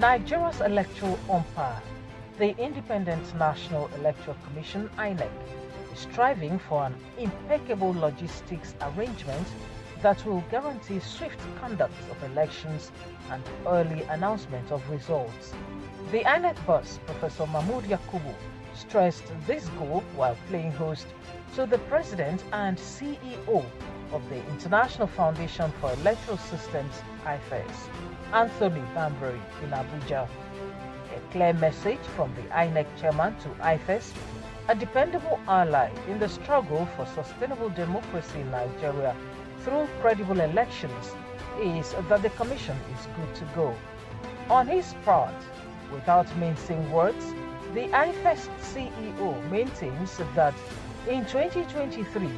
Nigeria's electoral umpire, the Independent National Electoral Commission (INEC), is striving for an impeccable logistics arrangement that will guarantee swift conduct of elections and early announcement of results. The INEC boss, Professor Mahmood Yakubu, stressed this goal while playing host to the President and CEO of the International Foundation for Electoral Systems (IFES), Anthony Bambari, in Abuja. A clear message from the INEC chairman to IFES, a dependable ally in the struggle for sustainable democracy in Nigeria through credible elections, is that the Commission is good to go. On his part, without mincing words, the IFES CEO maintains that in 2023,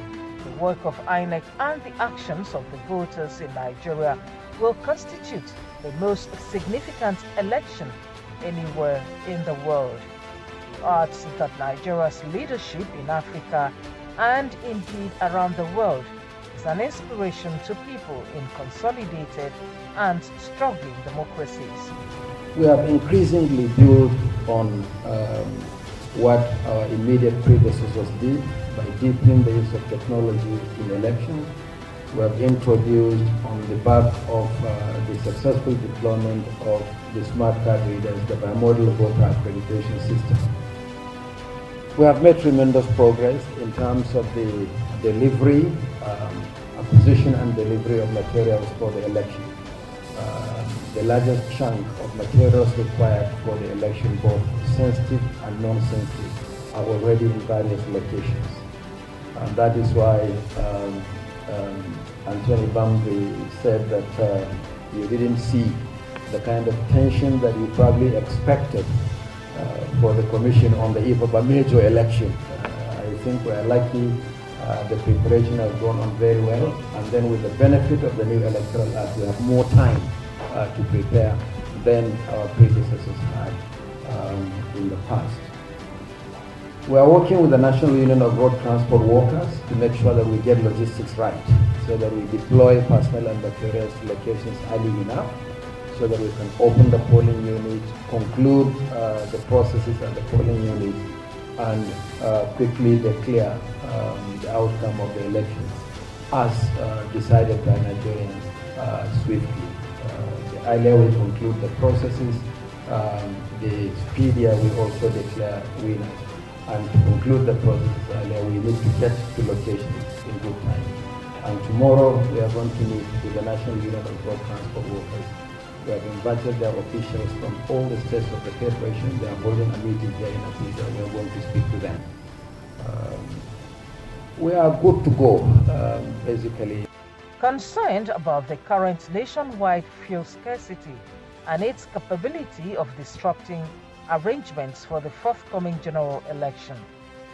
the work of INEC and the actions of the voters in Nigeria will constitute the most significant election anywhere in the world. He adds that Nigeria's leadership in Africa and indeed around the world is an inspiration to people in consolidated and struggling democracies. We have increasingly built on what our immediate predecessors did by deepening the use of technology in elections. We have introduced, on the back of the successful deployment of the smart card readers, the bimodal voter accreditation system. We have made tremendous progress in terms of the delivery, acquisition and delivery of materials for the election. The largest chunk of materials required for the election, both sensitive and non-sensitive, are already in various locations. And that is why Anthony Bambari said that you didn't see the kind of tension that you probably expected for the Commission on the eve of a major election. I think we're lucky. The preparation has gone on very well, and then with the benefit of the new Electoral Act, we have more time to prepare than our predecessors had in the past. We are working with the National Union of Road Transport Workers to make sure that we get logistics right, so that we deploy personnel and materials to locations early enough, so that we can open the polling unit, conclude the processes at the polling unit, and quickly declare the outcome of the elections as decided by Nigerians swiftly. The earlier we conclude the processes, the speedier we also declare winners. And to conclude the process earlier, we need to get to locations in good time. And tomorrow we are going to meet with the National Union of Road Transport Workers. We have invited their officials from all the states of the Federation. They are holding a meeting here in Abuja. We are going to speak to them. We are good to go, basically. Concerned about the current nationwide fuel scarcity and its capability of disrupting arrangements for the forthcoming general election,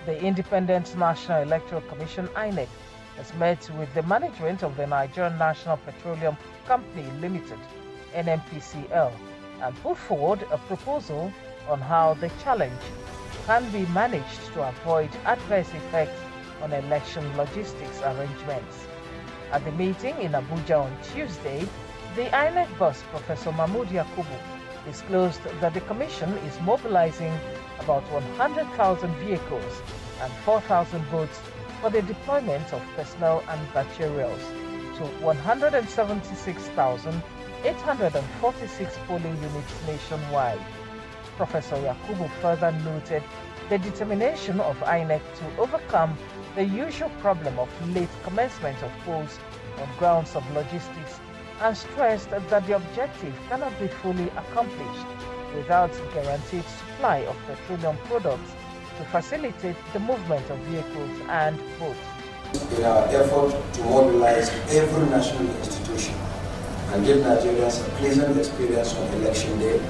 the Independent National Electoral Commission (INEC) has met with the management of the Nigerian National Petroleum Company Limited (NNPCL) and put forward a proposal on how the challenge can be managed to avoid adverse effects on election logistics arrangements. At the meeting in Abuja on Tuesday, the INEC boss, Professor Mahmood Yakubu, disclosed that the Commission is mobilizing about 100,000 vehicles and 4,000 boats for the deployment of personnel and materials to 176,846 polling units nationwide. Professor Yakubu further noted the determination of INEC to overcome the usual problem of late commencement of polls on grounds of logistics, and stressed that the objective cannot be fully accomplished without guaranteed supply of petroleum products to facilitate the movement of vehicles and boats. In our effort to mobilize every national institution and give Nigerians a pleasant experience on election day,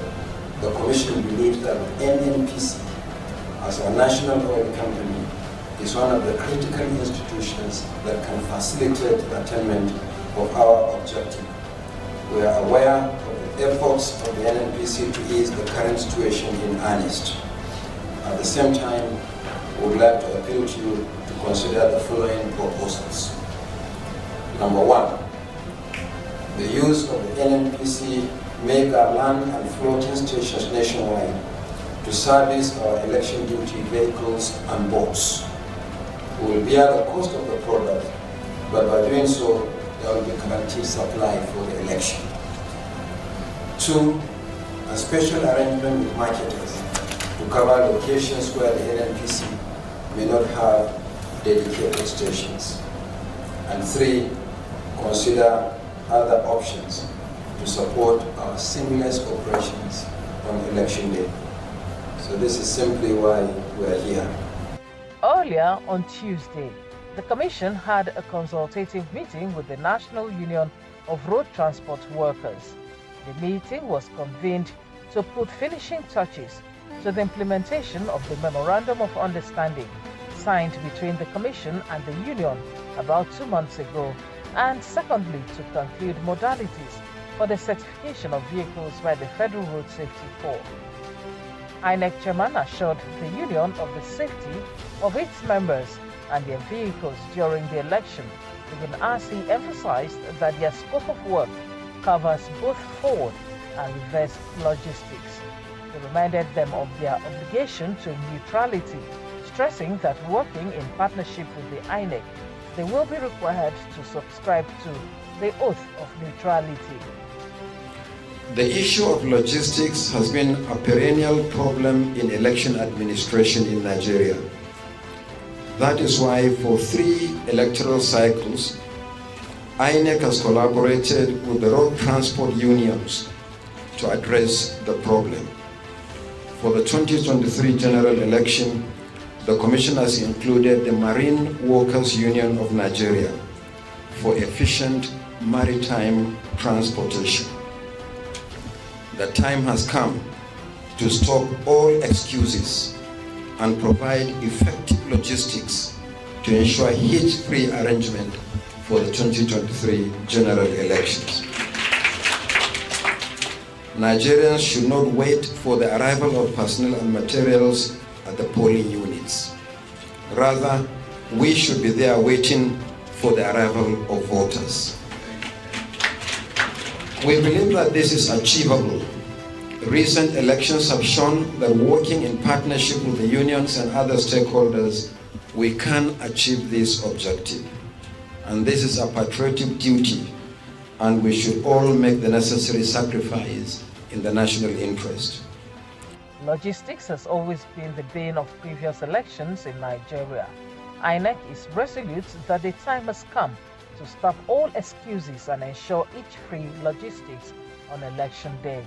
the Commission believes that NNPC, as a national oil company, is one of the critical institutions that can facilitate the attainment of our objective. We are aware of the efforts of the NNPC to ease the current situation in earnest. At the same time, we would like to appeal to you to consider the following proposals. Number one, the use of the NNPC mega land and floating stations nationwide to service our election duty vehicles and boats. We will bear the cost of the product, but by doing so, there will be guaranteed supply for the election. 2, a special arrangement with marketers to cover locations where the NNPC may not have dedicated stations. And 3, consider other options to support our seamless operations on election day. So this is simply why we are here. Earlier on Tuesday, the Commission had a consultative meeting with the National Union of Road Transport Workers. The meeting was convened to put finishing touches to the implementation of the Memorandum of Understanding signed between the Commission and the Union about 2 months ago, and secondly, to conclude modalities for the certification of vehicles by the Federal Road Safety Corps. INEC chairman assured the Union of the safety of its members and their vehicles during the election, even as he emphasized that their scope of work covers both forward and reverse logistics. He reminded them of their obligation to neutrality, stressing that working in partnership with the INEC, they will be required to subscribe to the oath of neutrality. The issue of logistics has been a perennial problem in election administration in Nigeria. That is why for 3 electoral cycles, INEC has collaborated with the road transport unions to address the problem. For the 2023 general election, the Commission has included the Marine Workers Union of Nigeria for efficient maritime transportation. The time has come to stop all excuses and provide effective logistics to ensure hitch-free arrangement for the 2023 general elections. Nigerians should not wait for the arrival of personnel and materials at the polling units. Rather, we should be there waiting for the arrival of voters. We believe that this is achievable. Recent elections have shown that working in partnership with the unions and other stakeholders, we can achieve this objective. And this is a patriotic duty, and we should all make the necessary sacrifice in the national interest. Logistics has always been the bane of previous elections in Nigeria. INEC is resolute that the time has come to stop all excuses and ensure each free logistics on election day.